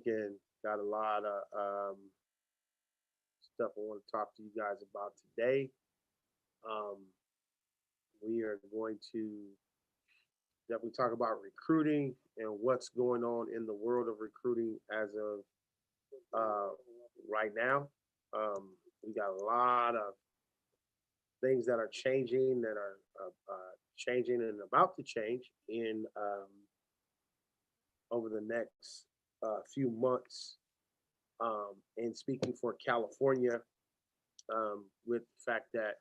and got a lot of stuff I want to talk to you guys about today. Um, we are going to definitely talk about recruiting and what's going on in the world of recruiting as of uh, right now. We got a lot of things that are changing, that are changing and about to change in over the next few months. And speaking for California, with the fact that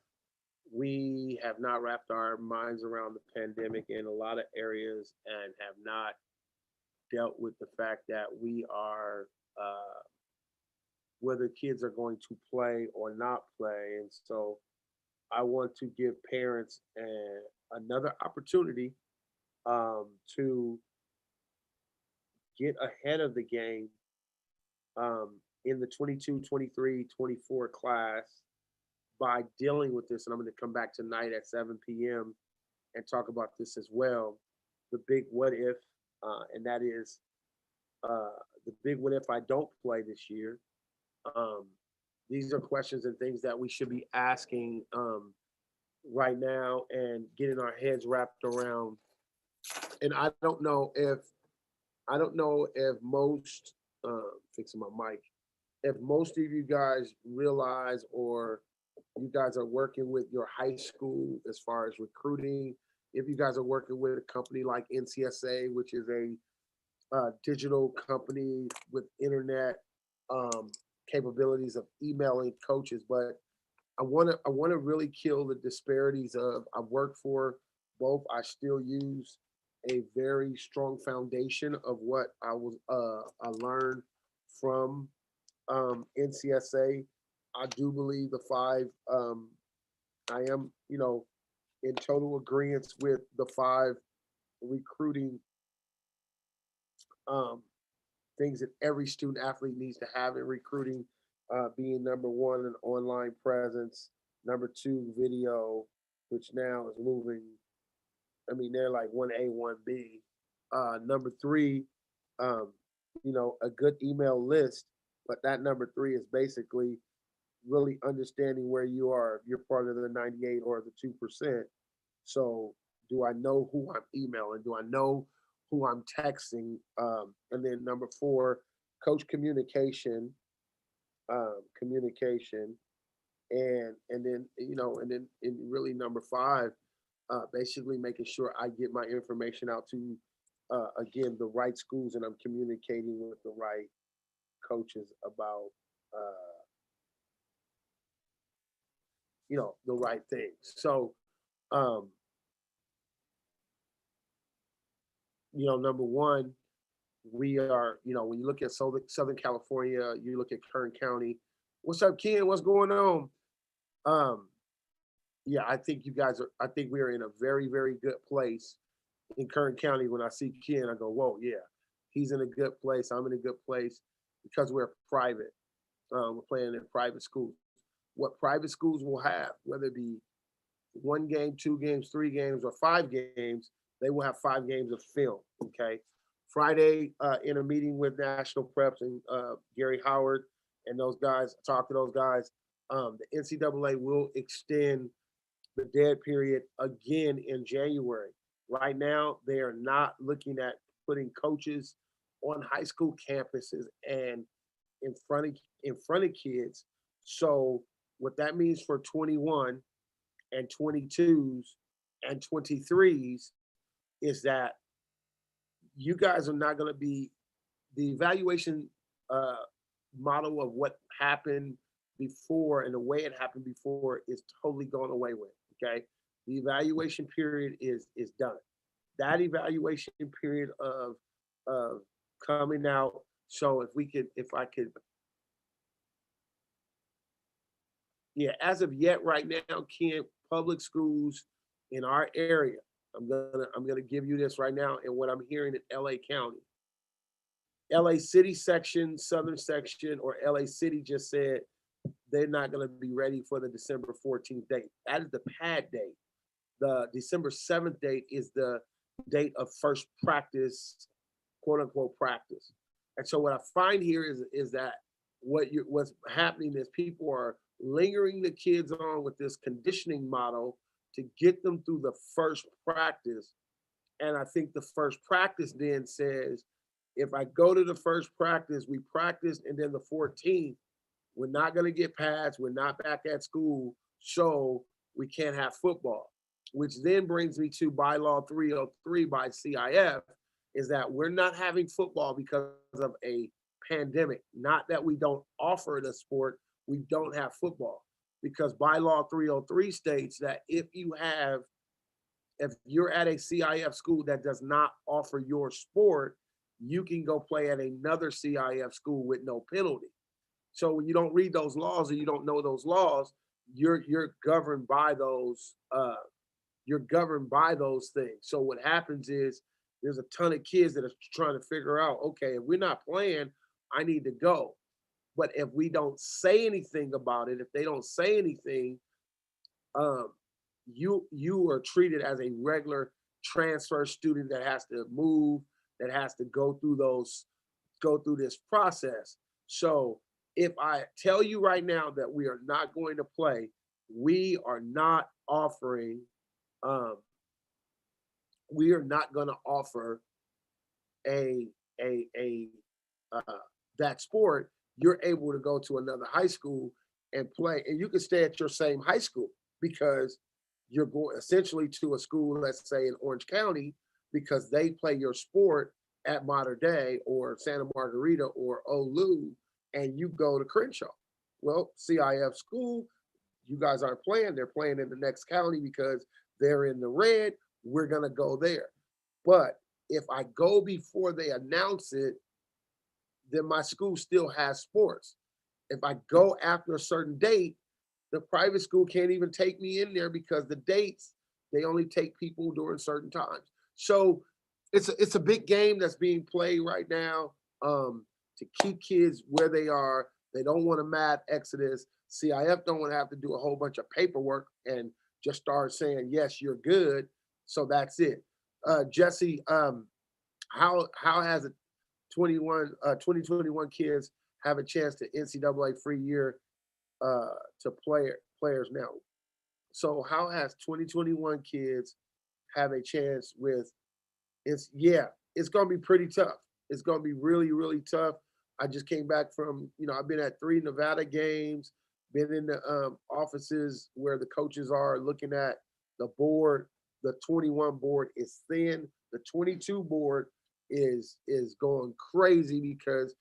we have not wrapped our minds around the pandemic in a lot of areas and have not dealt with the fact that we are whether kids are going to play or not play. And so I want to give parents another opportunity to get ahead of the game in the 22, 23, 24 class by dealing with this. And I'm going to come back tonight at 7 p.m. and talk about this as well. The big what if, and that is uh, the big what if I don't play this year. Um, these are questions and things that we should be asking right now and getting our heads wrapped around. And I don't know if most fixing my mic, if most of you guys realize or you guys are working with your high school as far as recruiting, if you guys are working with a company like NCSA, which is a digital company with internet um, capabilities of emailing coaches, but I want to really kill the disparities of I've worked for both. I still use a very strong foundation of what I learned from NCSA. I do believe the five. I am in total agreement with the five recruiting um, things that every student athlete needs to have in recruiting, being number one, an online presence, number two, video, which now is moving. I mean, they're like 1A, 1B. Number three, um, a good email list, but that number three is basically really understanding where you are. If you're part of the 98 or the 2%. So, do I know who I'm emailing? Do I know who I'm texting? And then number four, coach communication, and really number five, basically making sure I get my information out to again the right schools and I'm communicating with the right coaches about the right things. So um, number one, we are, when you look at Southern California, you look at Kern County. What's up, Ken? What's going on? Um, yeah, I think we are in a very, very good place in Kern County. When I see Ken, I go, whoa, yeah, he's in a good place. I'm in a good place because we're private. We're playing in private schools. What private schools will have, whether it be one game, two games, three games, or 5 games, they will have 5 games of film. Okay. Friday, in a meeting with National Preps and Gary Howard and those guys, talk to those guys. The NCAA will extend the dead period again in January. Right now, they are not looking at putting coaches on high school campuses and in front of kids. So what that means for 21 and 22s and 23s is that you guys are not going to be the evaluation uh, model of what happened before and the way it happened before is totally gone away with. Okay, the evaluation period is done. That evaluation period of coming out. So if I could, yeah, as of yet, right now, Ken, public schools in our area. I'm gonna give you this right now, and what I'm hearing in L.A. County, LA City section, Southern section, or LA City just said they're not going to be ready for the December 14th date. That is the pad date. The December 7th date is the date of first practice, quote unquote practice. And so what I find here is that what's happening is people are lingering the kids on with this conditioning model to get them through the first practice. And I think the first practice then says, if I go to the first practice, we practice, and then the 14th, we're not going to get pads. We're not back at school. So we can't have football, which then brings me to bylaw 303 by CIF, is that we're not having football because of a pandemic. Not that we don't offer the sport, we don't have football. Because bylaw 303 states that if you're at a CIF school that does not offer your sport, you can go play at another CIF school with no penalty. So when you don't read those laws or you don't know those laws, you're governed by those things. So what happens is there's a ton of kids that are trying to figure out, okay, if we're not playing, I need to go. But if we don't say anything about it, if they don't say anything, um, you are treated as a regular transfer student that has to move, that has to go through this process. So if I tell you right now that we are not going to play, we are not offering, um, we are not going to offer a a uh, that sport. You're able to go to another high school and play, and you can stay at your same high school because you're going essentially to a school, let's say in Orange County, because they play your sport at Mater Dei or Santa Margarita or Olu, and you go to Crenshaw. Well, CIF school, you guys aren't playing. They're playing in the next county because they're in the red. We're gonna go there. But if I go before they announce it, then my school still has sports. If I go after a certain date, the private school can't even take me in there because the dates, they only take people during certain times. So it's a big game that's being played right now, to keep kids where they are. They don't want a mad exodus. CIF don't want to have to do a whole bunch of paperwork and just start saying yes, you're good. So that's it. Jesse, how has it 2021 kids have a chance to NCAA free year to players now? So how has 2021 kids have a chance with it's gonna be pretty tough. It's gonna be really, really tough. I just came back from, I've been at 3 Nevada games, been in the offices where the coaches are looking at the board. The 21 board is thin. The 22 board is going crazy because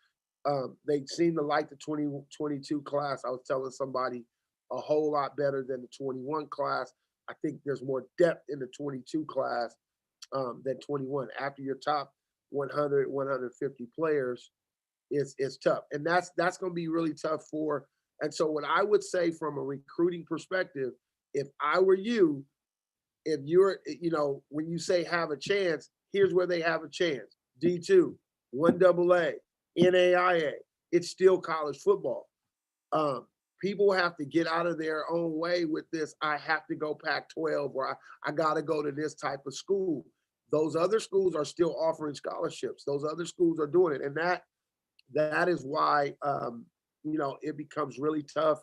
they seem to like the 2022 class. I was telling somebody a whole lot better than the 21 class. I think there's more depth in the 22 class than 21. After your top 100, 150 players, it's tough, and that's going to be really tough for. And so, what I would say from a recruiting perspective, if I were you, if you're, when you say have a chance, here's where they have a chance: D2, 1AA, NAIA. It's still college football. Um, People have to get out of their own way with this. I have to go Pac-12, or I got to go to this type of school. Those other schools are still offering scholarships. Those other schools are doing it, and that is why it becomes really tough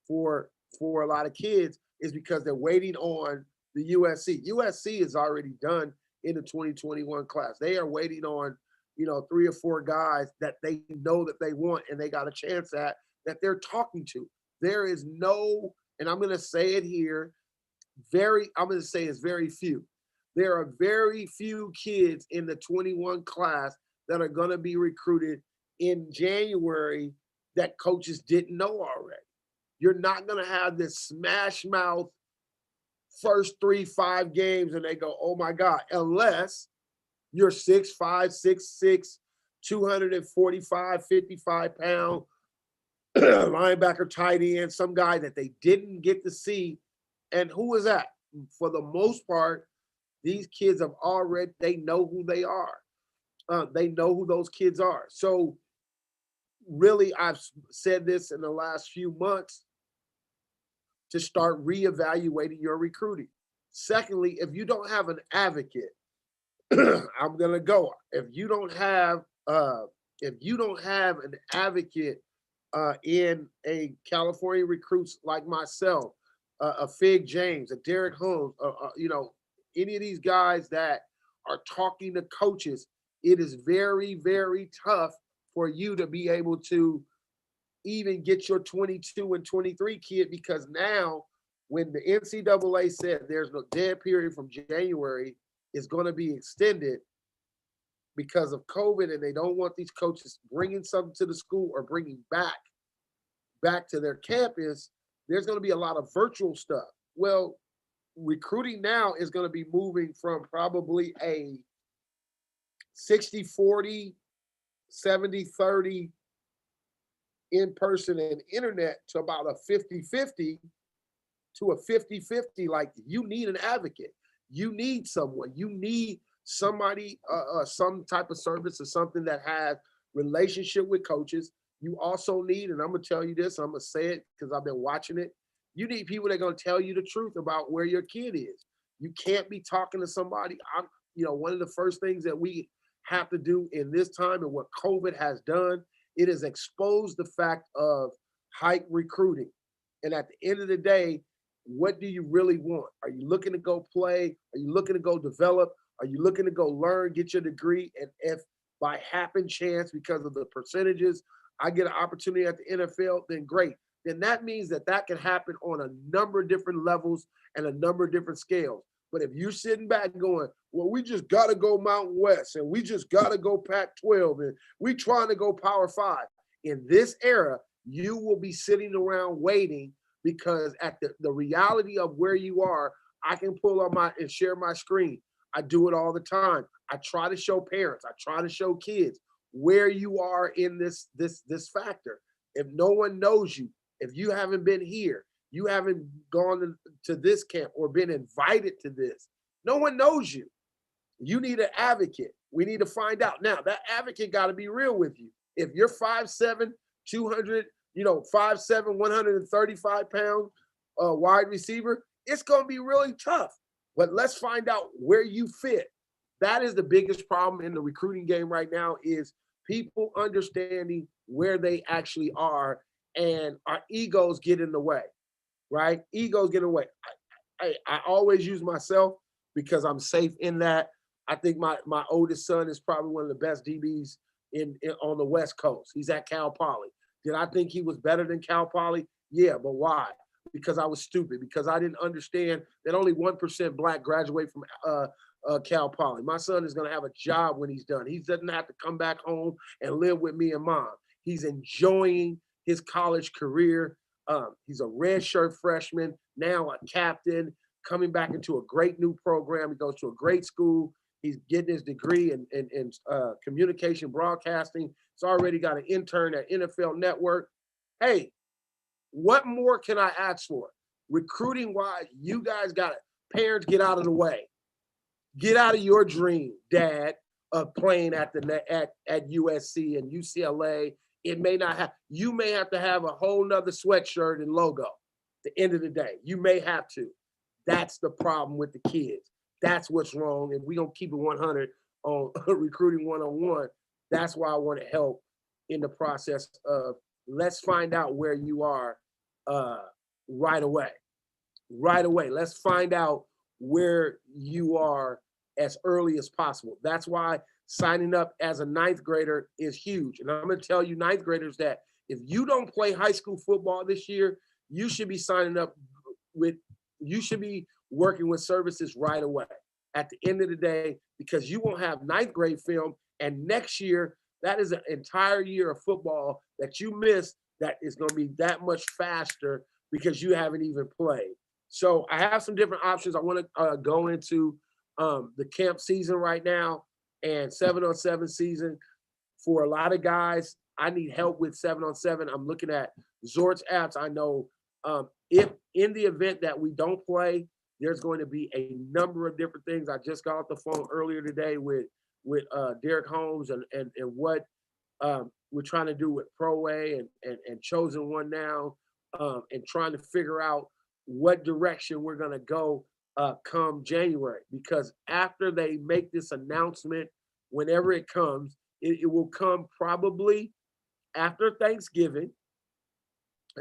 for a lot of kids, is because they're waiting on the USC. USC is already done in the 2021 class. They are waiting on 3 or 4 guys that they know that they want and they got a chance at, that they're talking to. There is no, and I'm going to say it here, I'm going to say it's very few. There are very few kids in the 21 class that are going to be recruited in January that coaches didn't know already. You're not going to have this smash mouth first 3-5 games and they go, oh my God, unless you're 6'5", 6'6", 245, 55-pound linebacker, tight end, some guy that they didn't get to see. And who is that? For the most part, these kids they know who they are. They know who those kids are. So really, I've said this in the last few months, to start reevaluating your recruiting. Secondly, if you don't have an advocate, I'm going to go. If you don't have If you don't have an advocate in a California recruits like myself, a Fig James, a Derek Holmes, any of these guys that are talking to coaches, it is very, very tough for you to be able to even get your 22 and 23 kid, because now when the NCAA said there's no dead period from January is going to be extended because of COVID, and they don't want these coaches bringing something to the school or bringing back to their campus, there's going to be a lot of virtual stuff. Well, recruiting now is going to be moving from probably a 60-40, 70-30 in person and internet to about a 50-50 to a 50-50. Like, you need an advocate. You need someone. You need somebody, some type of service or something that has relationship with coaches. You also need, and I'm gonna tell you this, I'm gonna say it because I've been watching it. You need people that are gonna tell you the truth about where your kid is. You can't be talking to somebody. One of the first things that we have to do in this time, and what COVID has done, it has exposed the fact of hike recruiting. And at the end of the day, what do you really want? Are you looking to go play? Are you looking to go develop? Are you looking to go learn, get your degree? And if by happen chance, because of the percentages, I get an opportunity at the NFL, then great. Then that means that that can happen on a number of different levels and a number of different scales. But if you're sitting back going, well, we just got to go Mountain West and we just got to go Pac-12 and we trying to go Power 5, in this era, you will be sitting around waiting, because at the reality of where you are, I can pull on my and share my screen. I do it all the time. I try to show parents, I try to show kids where you are in this factor. If no one knows you, if you haven't been here, you haven't gone to this camp or been invited to this, no one knows you. You need an advocate. We need to find out. Now, that advocate got to be real with you. If you're 5'7", 200, 5'7", 135 pound wide receiver, it's going to be really tough. But let's find out where you fit. That is the biggest problem in the recruiting game right now, is people understanding where they actually are, and our egos get in the way, right? Egos get in the way. I always use myself because I'm safe in that. I think my oldest son is probably one of the best DBs in on the West Coast. He's at Cal Poly. Did I think he was better than Cal Poly? Yeah, but why? Because I was stupid, because I didn't understand that only 1% black graduate from Cal Poly. My son is going to have a job when he's done. He doesn't have to come back home and live with me and mom. He's enjoying his college career. He's a redshirt freshman, now a captain, coming back into a great new program. He goes to a great school. He's getting his degree in communication broadcasting. He's already got an intern at NFL Network. Hey, what more can I ask for? Recruiting wise, you guys got it. Parents, get out of the way. Get out of your dream, Dad, of playing at USC and UCLA. It may not have. You may have to have a whole nother sweatshirt and logo. At the end of the day, you may have to. That's the problem with the kids. That's what's wrong. And we don't keep it 100 on recruiting 101. That's why I want to help in the process of, let's find out where you are right away. Right away. Let's find out where you are as early as possible. That's why signing up as a ninth grader is huge. And I'm going to tell you, ninth graders, that if you don't play high school football this year, you should be signing up you should be working with services right away at the end of the day, because you won't have ninth grade film. And next year, that is an entire year of football that you missed, that is going to be that much faster because you haven't even played. So I have some different options. I want to go into the camp season right now and 7-on-7 season. For a lot of guys, I need help with 7-on-7. I'm looking at Zort's apps. I know if in the event that we don't play, there's going to be a number of different things. I just got off the phone earlier today with Derek Holmes and what we're trying to do with Pro A and Chosen One now, and trying to figure out what direction we're going to go come January. Because after they make this announcement, whenever it comes, It will come probably after Thanksgiving.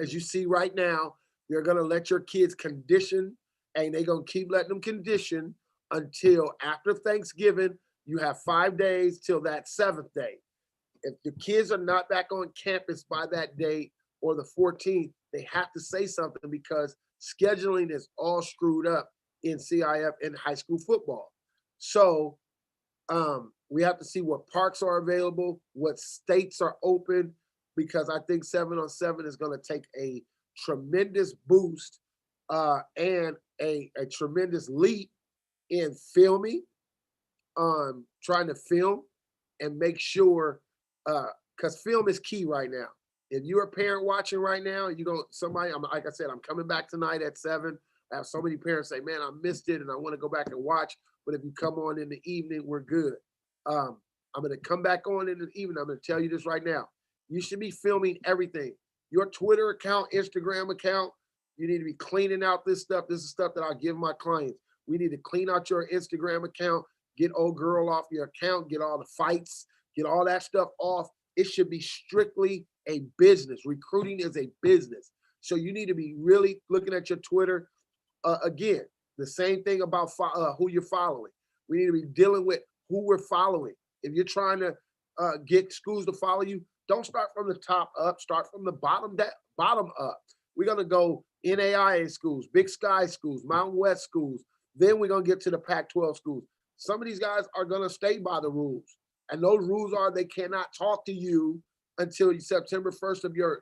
As you see right now, they're going to let your kids condition, and they're going to keep letting them condition until after Thanksgiving. You have 5 days till that seventh day. If the kids are not back on campus by that date or the 14th, they have to say something because scheduling is all screwed up in CIF and high school football. So we have to see what parks are available, what states are open, because I think 7-on-7 is going to take a tremendous boost and a tremendous leap in filming, trying to film and make sure, because film is key right now. If you're a parent watching right now, you don't somebody. Like I said, I'm coming back tonight at 7. I have so many parents say, "Man, I missed it, and I want to go back and watch." But if you come on in the evening, we're good. I'm going to come back on in the evening. I'm going to tell you this right now. You should be filming everything. Your Twitter account, Instagram account. You need to be cleaning out this stuff. This is stuff that I give my clients. We need to clean out your Instagram account. Get old girl off your account. Get all the fights. Get all that stuff off. It should be strictly a business. Recruiting is a business. So you need to be really looking at your Twitter. Again, the same thing about who you're following. We need to be dealing with who we're following. If you're trying to get schools to follow you, don't start from the top up. Start from the bottom up. We're going to go NAIA schools, Big Sky schools, Mountain West schools. Then we're going to get to the Pac-12 schools. Some of these guys are going to stay by the rules. And those rules are they cannot talk to you until September 1st of your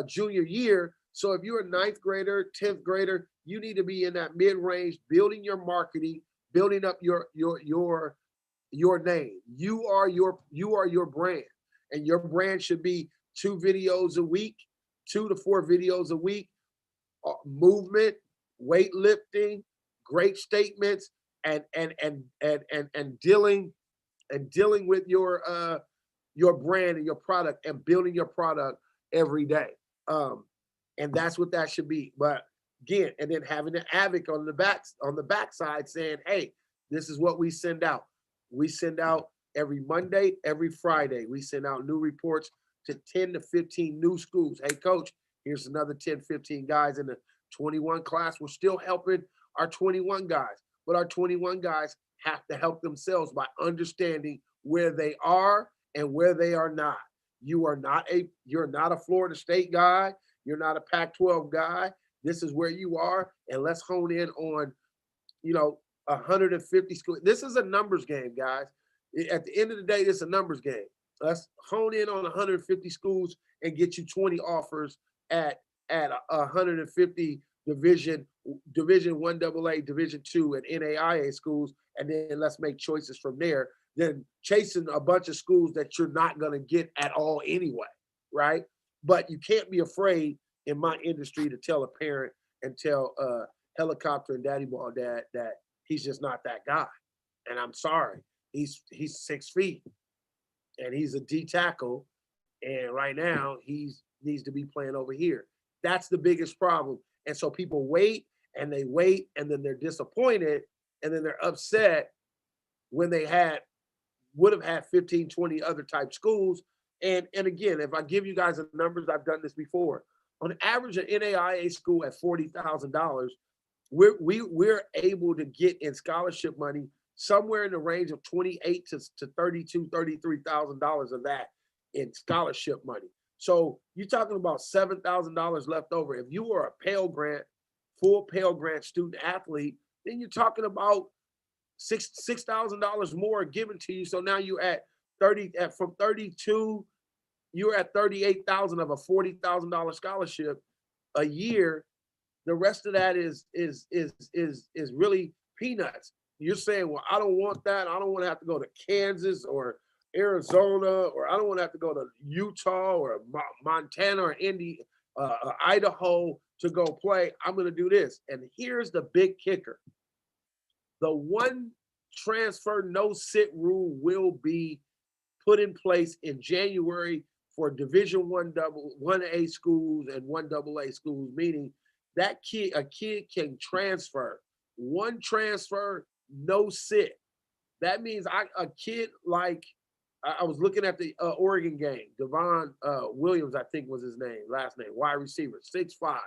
junior year. So if you're a 9th grader, 10th grader, you need to be in that mid-range, building your marketing, building up your name. You are your brand, and your brand should be 2 videos a week, 2 to 4 videos a week, movement, weightlifting, great statements, and dealing with your brand and your product and building your product every day. And that's what that should be. But again, and then having an advocate on the backside saying, hey, this is what we send out. We send out every Monday, every Friday. We send out new reports to 10 to 15 new schools. Hey, coach, here's another 10, 15 guys in the 21 class. We're still helping our 21 guys, but our 21 guys have to help themselves by understanding where they are and where they are not. You're not a Florida State guy. You're not a Pac-12 guy. This is where you are, and let's hone in on, 150 schools. This is a numbers game, guys. At the end of the day, it's a numbers game. Let's hone in on 150 schools and get you 20 offers at 150 Division 1 AA, Division 2, and NAIA schools, and then let's make choices from there. Then chasing a bunch of schools that you're not going to get at all anyway, right? But you can't be afraid in my industry to tell a parent and tell Helicopter and Daddy Ball Dad that he's just not that guy. And I'm sorry, he's 6 feet and he's a D tackle, and right now he needs to be playing over here. That's the biggest problem. And so people wait and then they're disappointed, and then they're upset when they would have had 15, 20 other type schools. And again, if I give you guys the numbers, I've done this before. On average, an NAIA school at $40,000, we're able to get in scholarship money somewhere in the range of $28,000 to $32,000, $33,000 of that in scholarship money. So you're talking about $7,000 left over. If you are a full Pell Grant student athlete, then you're talking about $6,000 more given to you. So now you're at from 32, you're at 38,000 of a $40,000 scholarship a year. The rest of that is really peanuts. You're saying, well, I don't want that. I don't want to have to go to Kansas or Arizona, or I don't want to have to go to Utah or Montana or Idaho to go play. I'm going to do this. And here's the big kicker. The one transfer no sit rule will be put in place in January for Division 1A schools and 1AA schools, meaning that a kid can transfer. One transfer, no sit. That means a kid like I was looking at the Oregon game. Devon Williams, I think was his name, last name, wide receiver, 6'5".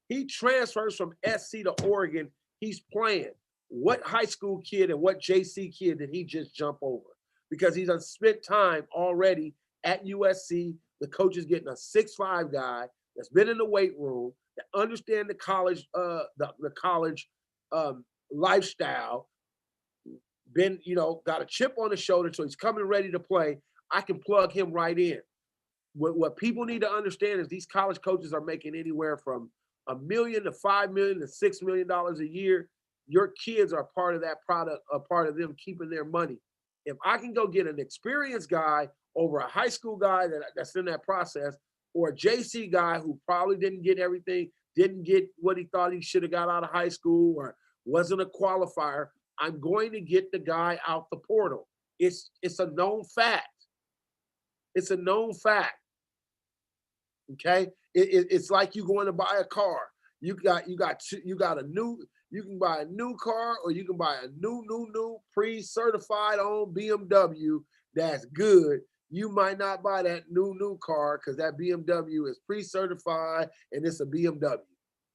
He transfers from SC to Oregon. He's playing. What high school kid and what JC kid did he just jump over? Because he's spent time already at USC. The coach is getting a 6'5" guy that's been in the weight room, that understand the college, the college lifestyle, been, got a chip on his shoulder, so he's coming ready to play. I can plug him right in. What people need to understand is these college coaches are making anywhere from $1 million to $5 million to $6 million a year. Your kids are part of that product, a part of them keeping their money. If I can go get an experienced guy over a high school guy that's in that process, or a JC guy who probably didn't get everything, didn't get what he thought he should have got out of high school, or wasn't a qualifier, I'm going to get the guy out the portal. It's a known fact. It's a known fact. Okay, it's like you going to buy a car. You can buy a new car, or you can buy a new pre-certified on BMW that's good. You might not buy that new car because that BMW is pre-certified and it's a BMW.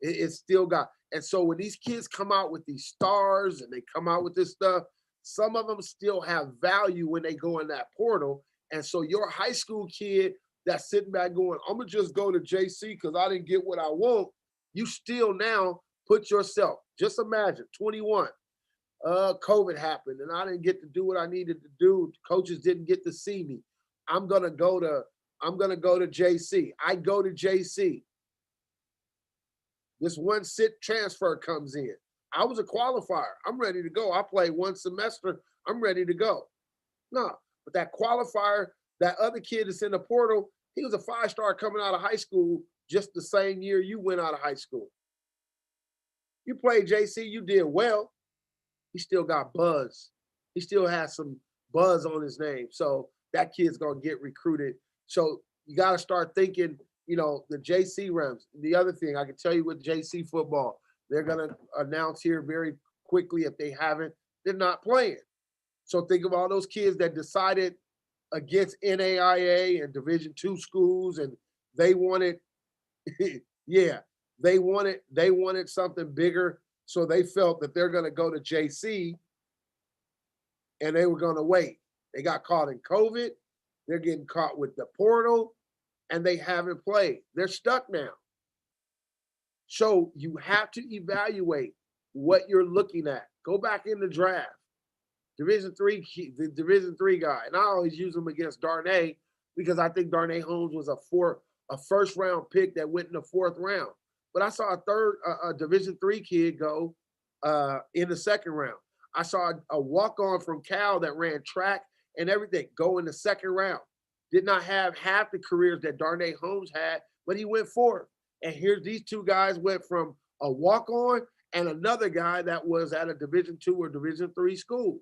It's still got. And so when these kids come out with these stars and they come out with this stuff, some of them still have value when they go in that portal. And so your high school kid that's sitting back going, I'm gonna just go to JC because I didn't get what I want. You still now put yourself, just imagine 21, COVID happened and I didn't get to do what I needed to do. Coaches didn't get to see me. I'm gonna go to JC. I go to JC. This one sit transfer comes in. I was a qualifier. I'm ready to go. I played one semester. I'm ready to go. No, but that qualifier, that other kid that's in the portal, he was a 5-star coming out of high school just the same year you went out of high school. You played JC, you did well. He still got buzz. He still has some buzz on his name. So that kid's going to get recruited. So you got to start thinking, the JC Rams. The other thing I can tell you with JC football, they're going to announce here very quickly, if they haven't, they're not playing. So think of all those kids that decided against NAIA and Division II schools, and they wanted, they wanted something bigger. So they felt that they're going to go to JC and they were going to wait. They got caught in COVID. They're getting caught with the portal and they haven't played. They're stuck now. So you have to evaluate what you're looking at. Go back in the draft. the Division III guy. And I always use him against Darnay because I think Darnay Holmes was a first round pick that went in the 4th round. But I saw a Division III kid go in the 2nd round. I saw a walk-on from Cal that ran track and everything go in the 2nd round. Did not have half the careers that Darnay Holmes had, but he went 4th. And here's these two guys went from a walk-on and another guy that was at a Division II or Division III school.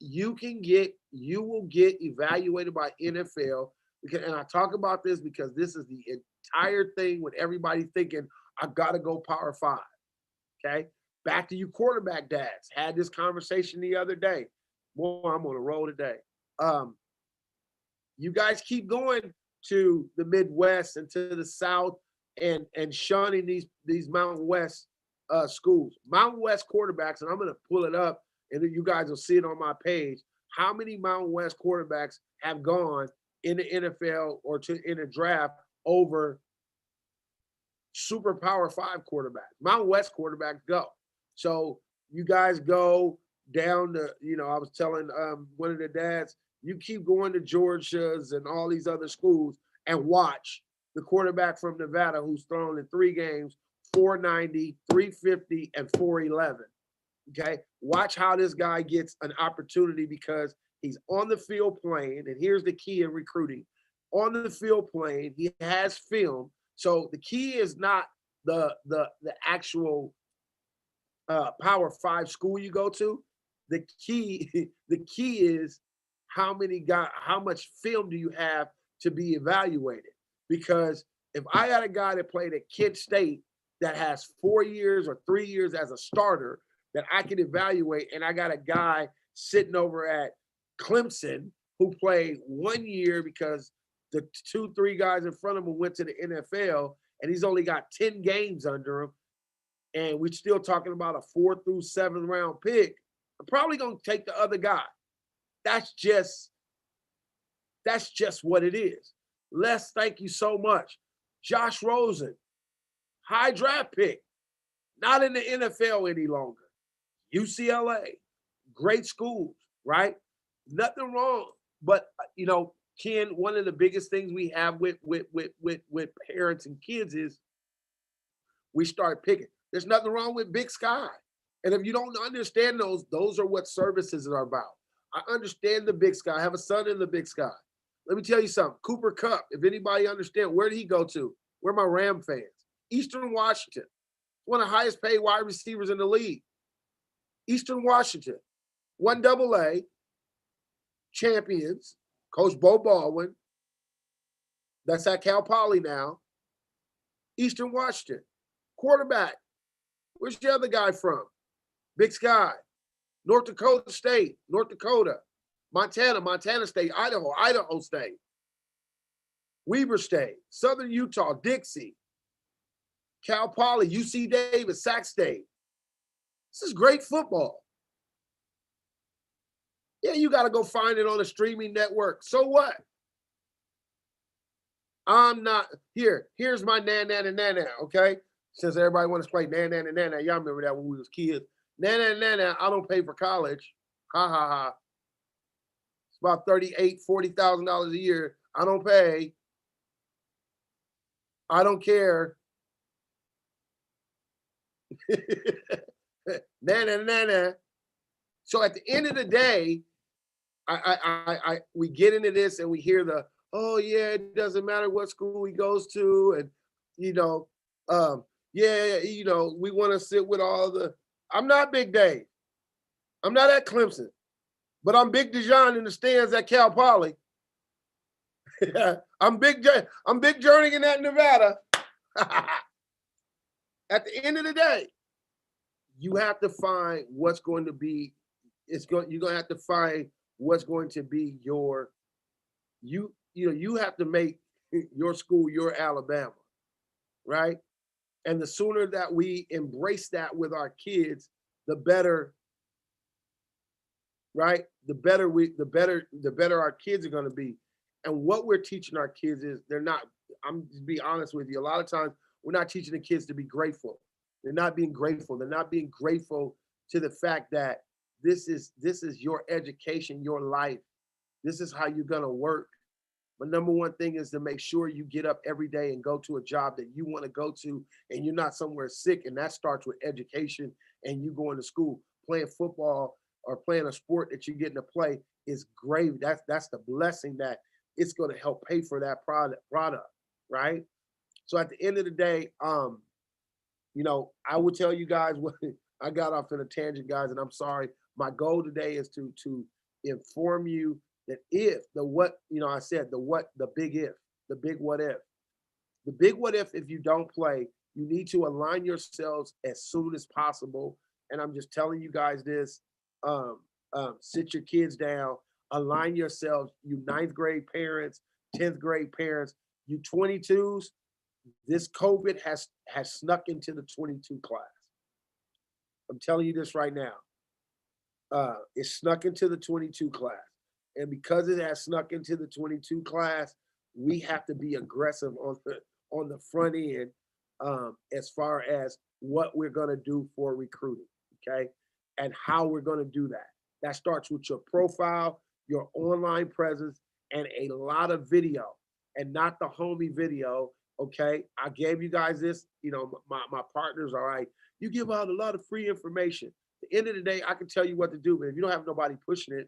You will get evaluated by NFL. And I talk about this because this is the entire thing with everybody thinking, I got to go Power 5. Okay. Back to you quarterback dads. Had this conversation the other day. Boy, I'm on a roll today. You guys keep going to the Midwest and to the South and shunning these Mountain West schools. Mountain West quarterbacks, and I'm going to pull it up, and then you guys will see it on my page. How many Mountain West quarterbacks have gone in the NFL or in a draft over super Power 5 quarterbacks? Mountain West quarterbacks go. So you guys go down to, I was telling one of the dads, you keep going to Georgia's and all these other schools and watch the quarterback from Nevada who's thrown in 3 games, 490, 350, and 411. Okay, watch how this guy gets an opportunity because he's on the field playing, and here's the key in recruiting. On the field playing, he has film. So the key is not the actual Power 5 school you go to. The key is how much film do you have to be evaluated? Because if I got a guy that played at Kent State that has 4 years or 3 years as a starter that I can evaluate, and I got a guy sitting over at Clemson who played 1 year because the 2, 3 guys in front of him went to the NFL, and he's only got 10 games under him, and we're still talking about a 4th through 7th round pick, I'm probably going to take the other guy. That's just what it is. Les, thank you so much. Josh Rosen, high draft pick, not in the NFL any longer. UCLA, great schools, right? Nothing wrong. But Ken, one of the biggest things we have with parents and kids is we start picking. There's nothing wrong with Big Sky. And if you don't understand those are what services are about. I understand the Big Sky. I have a son in the Big Sky. Let me tell you something. Cooper Kupp, if anybody understand, where did he go to? Where are my Ram fans? Eastern Washington. One of the highest paid wide receivers in the league. Eastern Washington. 1AA champions. Coach Bo Baldwin. That's at Cal Poly now. Eastern Washington. Quarterback. Where's the other guy from? Big Sky. North Dakota State. North Dakota. Montana State. Idaho State. Weber State. Southern Utah. Dixie. Cal Poly. UC Davis. Sac State. This is great football. Yeah, you got to go find it on a streaming network. So what? I'm not here. Here's my na, okay? Since everybody wants to play na. Y'all remember that when we was kids. Na, I don't pay for college. Ha, ha, ha. It's about $38,000, $40,000 a year. I don't pay. I don't care. na. So at the end of the day, we get into this and we hear oh yeah, it doesn't matter what school he goes to, and we want to sit with all the. I'm not Big Dave. I'm not at Clemson, but I'm Big Dijon in the stands at Cal Poly. I'm Big Jernigan at Nevada. At the end of the day, you have to find what's going to be. You're going to have to find what's going to be you have to make your school your Alabama, right? And the sooner that we embrace that with our kids, the better, right? The better our kids are going to be. And what we're teaching our kids is I'm just be honest with you. A lot of times we're not teaching the kids to be grateful. They're not being grateful. They're not being grateful to the fact that this is your education, your life. This is how you're going to work. But number one thing is to make sure you get up every day and go to a job that you want to go to, and you're not somewhere sick. And that starts with education and you going to school. Playing football or playing a sport that you're getting to play is great. That's the blessing that it's going to help pay for that product, right? So at the end of the day, I would tell you guys what I got off in a tangent, guys, and I'm sorry. My goal today is to inform you that the big what if you don't play, you need to align yourselves as soon as possible. And I'm just telling you guys this, sit your kids down, align yourselves, you 9th grade parents, 10th grade parents, you 22s, this COVID has snuck into the 22 class. I'm telling you this right now. It snuck into the 22 class. And because it has snuck into the 22 class, we have to be aggressive on the front end as far as what we're going to do for recruiting, okay? And how we're going to do that. That starts with your profile, your online presence, and a lot of video, and not the homie video, okay? I gave you guys this, my partners, all right? You give out a lot of free information. At the end of the day, I can tell you what to do, but if you don't have nobody pushing it,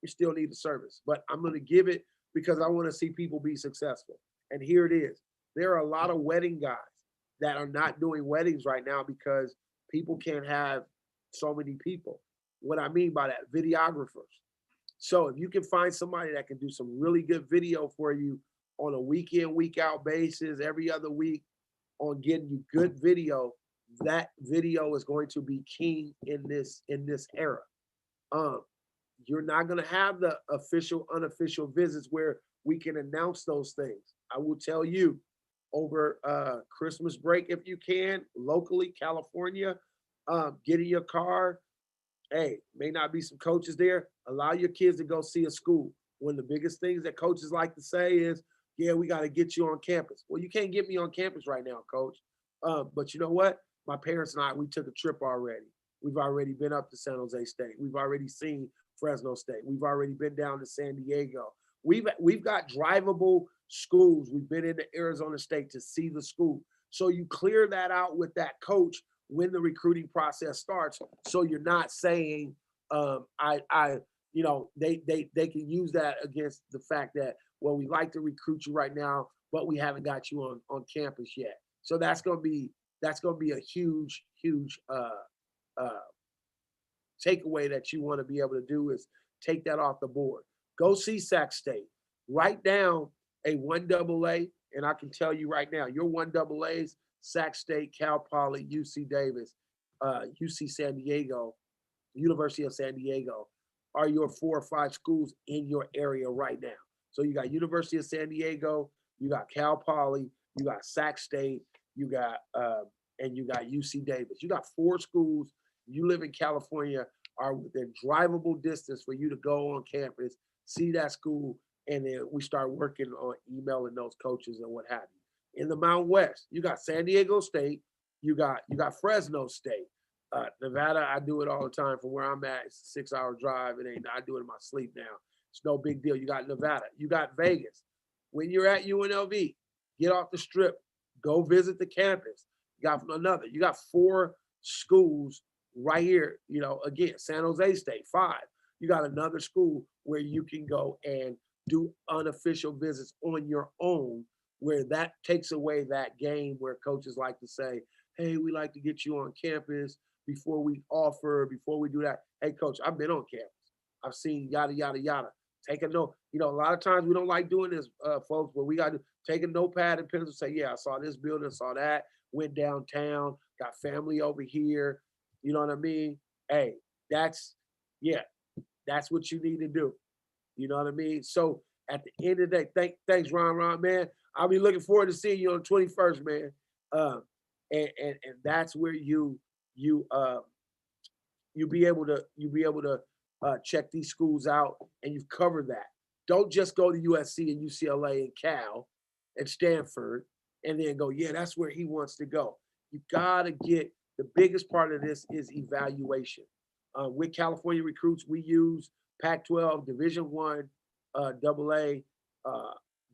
you still need the service. But I'm going to give it because I want to see people be successful. And here it is. There are a lot of wedding guys that are not doing weddings right now because people can't have so many people. What I mean by that, videographers. So if you can find somebody that can do some really good video for you on a week in, week out basis, every other week, on getting you good video, that video is going to be king in this era. You're not going to have the official, unofficial visits where we can announce those things. I will tell you over Christmas break, if you can, locally, California, get in your car. Hey, may not be some coaches there. Allow your kids to go see a school. One of the biggest things that coaches like to say is, yeah, we got to get you on campus. Well, you can't get me on campus right now, coach. But you know what? My parents and I, we took a trip already. We've already been up to San Jose State. We've already seen Fresno State. We've already been down to San Diego. We've got drivable schools. We've been into Arizona State to see the school. So you clear that out with that coach when the recruiting process starts. So you're not saying, they can use that against the fact that, well, we like to recruit you right now, but we haven't got you on campus yet. So that's gonna be a huge uh, takeaway that you want to be able to do is take that off the board. Go see Sac State. Write down a 1AA, and I can tell you right now, your 1AAs, Sac State, Cal Poly, UC Davis, UC San Diego, University of San Diego, are your 4 or 5 schools in your area right now. So you got University of San Diego, you got Cal Poly, you got Sac State, you got and you got UC Davis. You got 4 schools. You live in California, are within drivable distance for you to go on campus, see that school, and then we start working on emailing those coaches and what have you. In the Mountain West, you got San Diego State, you got Fresno State. Nevada, I do it all the time from where I'm at. It's a 6-hour drive. I do it in my sleep now. It's no big deal. You got Nevada, you got Vegas. When you're at UNLV, get off the strip, go visit the campus. You got 4 schools right here. Again, San Jose State, 5. You got another school where you can go and do unofficial visits on your own, where that takes away that game where coaches like to say, hey, we like to get you on campus before we offer, before we do that. Hey, coach, I've been on campus. I've seen yada, yada, yada. Take a note. A lot of times we don't like doing this, folks, but we got to take a notepad and pencil, say, yeah, I saw this building, saw that, went downtown, got family over here. You know what I mean? Hey, yeah, that's what you need to do. You know what I mean? So at the end of the day, thanks, Ron, man. I'll be looking forward to seeing you on the 21st, man. And that's where you be able to check these schools out, and you've covered that. Don't just go to USC and UCLA and Cal and Stanford and then go, yeah, that's where he wants to go. You gotta get the biggest part of this is evaluation. With California recruits, we use Pac-12, Division One, AA,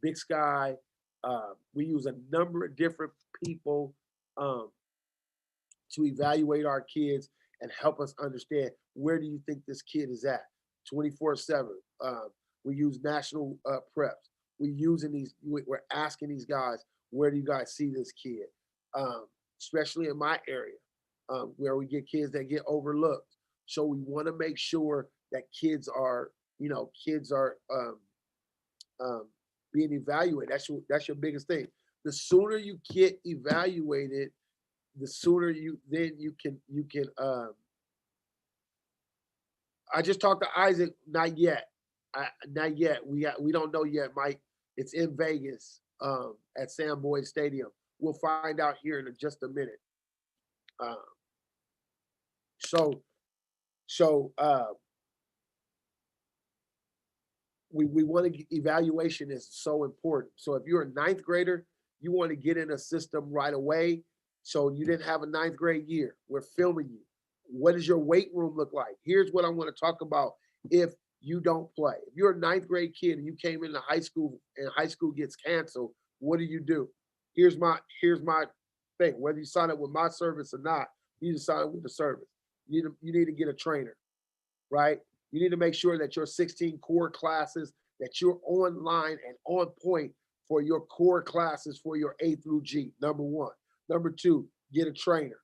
Big Sky. We use a number of different people um, to evaluate our kids and help us understand where do you think this kid is at 24/7. We use national preps. We're asking these guys, where do you guys see this kid? Especially in my area, where we get kids that get overlooked. So we want to make sure that kids are being evaluated. That's your biggest thing. The sooner you get evaluated, the sooner you can. I just talked to Isaac. Not yet. Not yet. We don't know yet, Mike. It's in Vegas at Sam Boyd Stadium. We'll find out here in just a minute. Um, so so we want to evaluation is so important. So if you're a ninth grader, you want to get in a system right away. So you didn't have a ninth grade year. We're filming you. What does your weight room look like? Here's what I want to talk about if you don't play. If you're a ninth grade kid and you came into high school and high school gets canceled, what do? Here's my thing. Whether you sign up with my service or not, you need to sign up with the service. You need to get a trainer, right? You need to make sure that your 16 core classes, that you're online and on point for your core classes for your A through G, number one. Number two, get a trainer.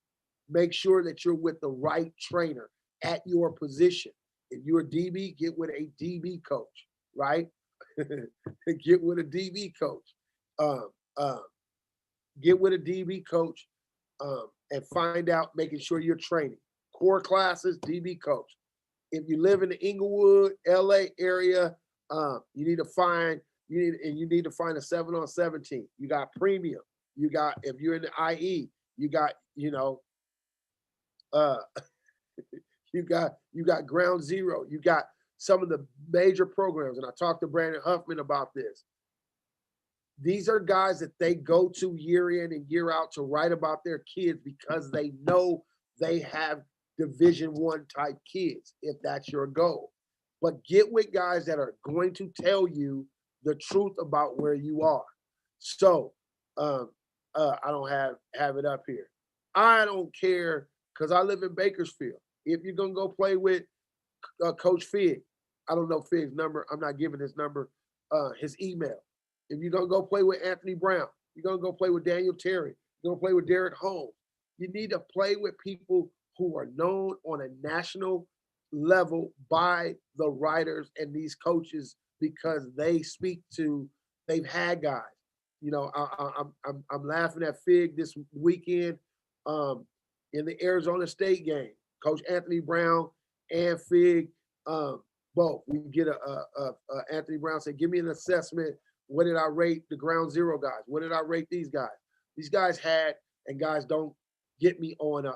Make sure that you're with the right trainer at your position. If you're a DB, get with a DB coach, right? Get with a DB coach. Um, um, get with a DB coach and find out, making sure you're training. Core classes, DB coach. If you live in the Inglewood, LA area, you need to find you need to find a 7-on-7 team. You got premium. You got, if you're in the IE, you got, uh you got Ground Zero. You got some of the major programs. And I talked to Brandon Huffman about this. These are guys that they go to year in and year out to write about their kids because they know they have Division I type kids, if that's your goal. But get with guys that are going to tell you the truth about where you are. So I don't have it up here. I don't care because I live in Bakersfield. If you're gonna go play with Coach Fig, I don't know Fig's number. I'm not giving his number, his email. If you're gonna go play with Anthony Brown, you're gonna go play with Daniel Terry, you're gonna play with Derek Holmes. You need to play with people who are known on a national level by the writers and these coaches because they've had guys. I'm laughing at Fig this weekend in the Arizona State game. Coach Anthony Brown and Fig, both. We get Anthony Brown say, "Give me an assessment. What did I rate the Ground Zero guys? What did I rate these guys?" These guys had, and guys don't get me on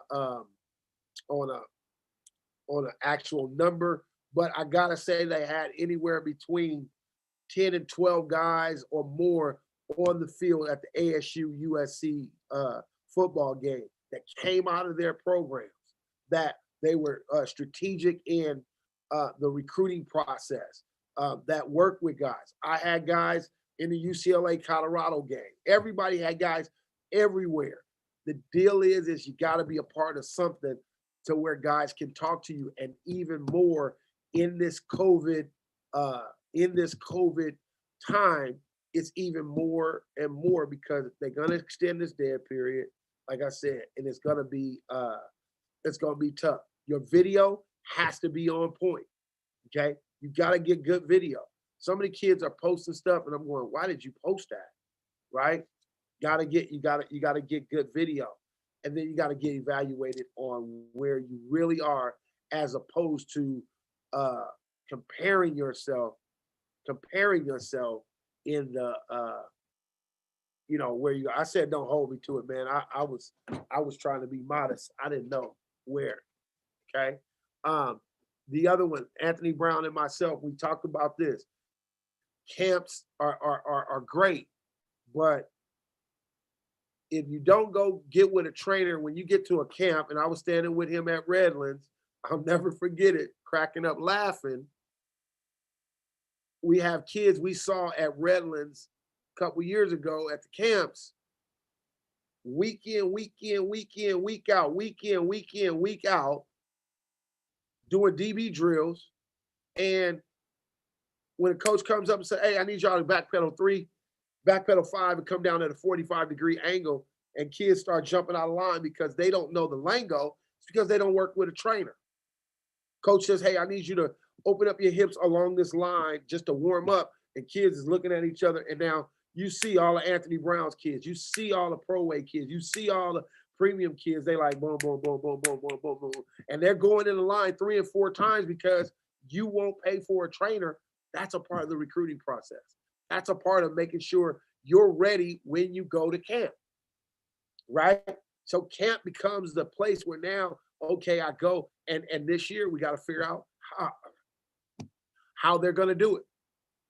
an actual number, but I gotta say they had anywhere between 10 and 12 guys or more on the field at the ASU USC football game that came out of their programs, that they were strategic in the recruiting process, that worked with guys. I had guys in the UCLA Colorado game. Everybody had guys everywhere. The deal is you got to be a part of something to where guys can talk to you, and even more in this COVID time, it's even more and more because they're gonna extend this dead period, like I said, and it's gonna be tough. Your video has to be on point. Okay, you got to get good video. Some of the kids are posting stuff, and I'm going, "Why did you post that?" Right? You got to get good video, and then you got to get evaluated on where you really are, as opposed to comparing yourself in the where you. I said, don't hold me to it, man. I was trying to be modest. I didn't know where. Okay. The other one, Anthony Brown and myself, we talked about this. Camps are great, but if you don't go get with a trainer when you get to a camp, and I was standing with him at Redlands, I'll never forget it, cracking up laughing. We have kids we saw at Redlands a couple years ago at the camps, week in, week out, week out, doing DB drills. And when a coach comes up and says, "Hey, I need y'all to backpedal 3, backpedal 5, and come down at a 45-degree angle," and kids start jumping out of line because they don't know the lingo, it's because they don't work with a trainer. Coach says, "Hey, I need you to open up your hips along this line just to warm up," and kids is looking at each other. And now you see all of Anthony Brown's kids, you see all the Pro Way kids, you see all the premium kids. They like boom, boom, boom, boom, boom, boom, boom, boom, and they're going in the line 3 and 4 times because you won't pay for a trainer. That's a part of the recruiting process. That's a part of making sure you're ready when you go to camp, right? So camp becomes the place where now, okay, I go, and this year we got to figure out how they're going to do it.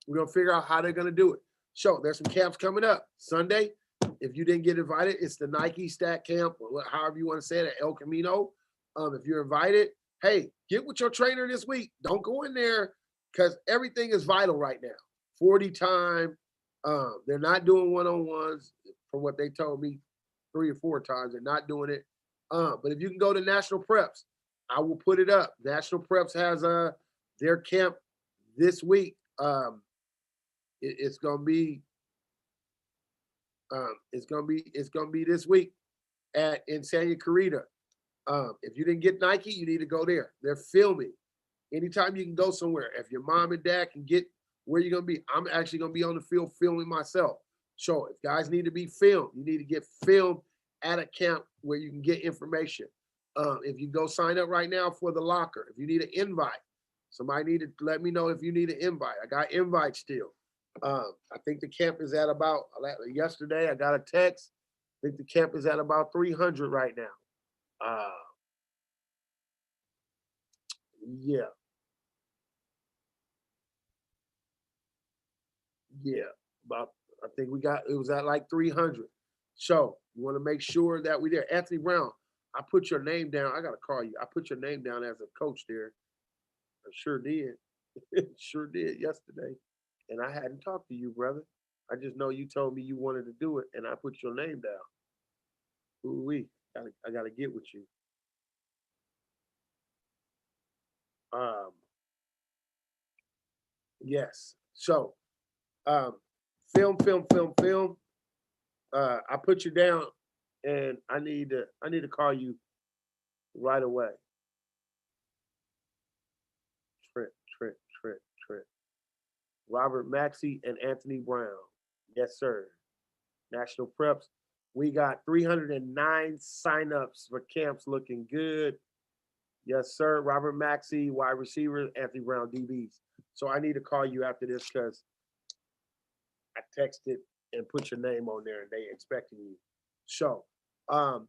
We're going to figure out how they're going to do it. So there's some camps coming up. Sunday, if you didn't get invited, it's the Nike Stat Camp, or however you want to say it, at El Camino. If you're invited, hey, get with your trainer this week. Don't go in there because everything is vital right now. 40 time. They're not doing one-on-ones from what they told me 3 or 4 times. They're not doing it. But if you can go to National Preps, I will put it up. National Preps has their camp this week. It's gonna be this week in Santa Clarita. If you didn't get Nike, you need to go there. They're filming. Anytime you can go somewhere, if your mom and dad can get where you're gonna be, I'm actually gonna be on the field filming myself. So if guys need to be filmed, you need to get filmed at a camp where you can get information. If you go sign up right now for the locker, if you need an invite, Somebody need to let me know if you need an invite. I got invites still. I think the camp is at about yesterday. I got a text. I think the camp is at about 300 right now. Yeah, yeah. About I think it was at like 300. So you want to make sure that we there. Anthony Brown, I put your name down. I gotta call you. I put your name down as a coach there. I sure did. Sure did yesterday. And I hadn't talked to you, brother. I just know you told me you wanted to do it, and I put your name down. Ooh wee. I gotta get with you. Um, yes. So, um, film. I put you down, and I need to call you right away. Trent, Trent. Robert Maxey and Anthony Brown. Yes, sir. National Preps. We got 309 signups for camps looking good. Yes, sir. Robert Maxey, wide receiver, Anthony Brown, DBs. So I need to call you after this because I texted and put your name on there and they expecting you. So, um,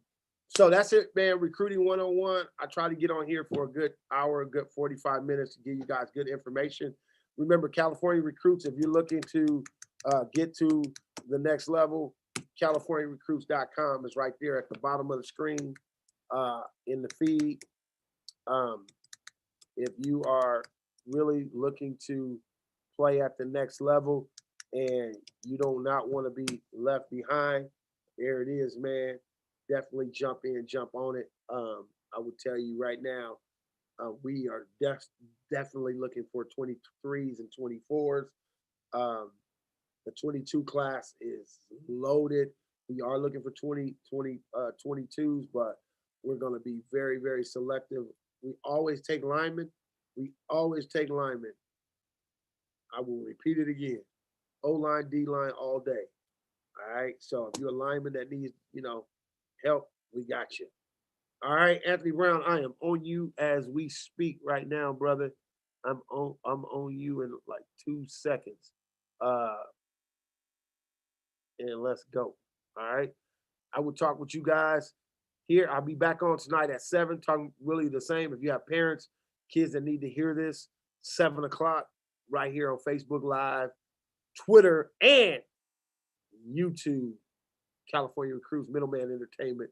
so that's it, man. Recruiting 101. I try to get on here for a good hour, a good 45 minutes to give you guys good information. Remember, California Recruits, if you're looking to get to the next level, CaliforniaRecruits.com is right there at the bottom of the screen in the feed. If you are really looking to play at the next level and you do not want to be left behind, there it is, man. Definitely jump in, jump on it. I would tell you right now, we are definitely looking for 23s and 24s. Um, the 22 class is loaded. We are looking for 22s, but we're going to be very, very selective. We always take linemen. We always take linemen. I will repeat it again. O line, D line, all day. All right. So if you're a lineman that needs, help, we got you. All right, Anthony Brown, I am on you as we speak right now, brother. I'm on you in like 2 seconds. Uh, and let's go. All right. I will talk with you guys here. I'll be back on tonight at 7, talking really the same. If you have parents, kids that need to hear this, 7 o'clock, right here on Facebook Live, Twitter, and YouTube. California Recruits, Middleman Entertainment.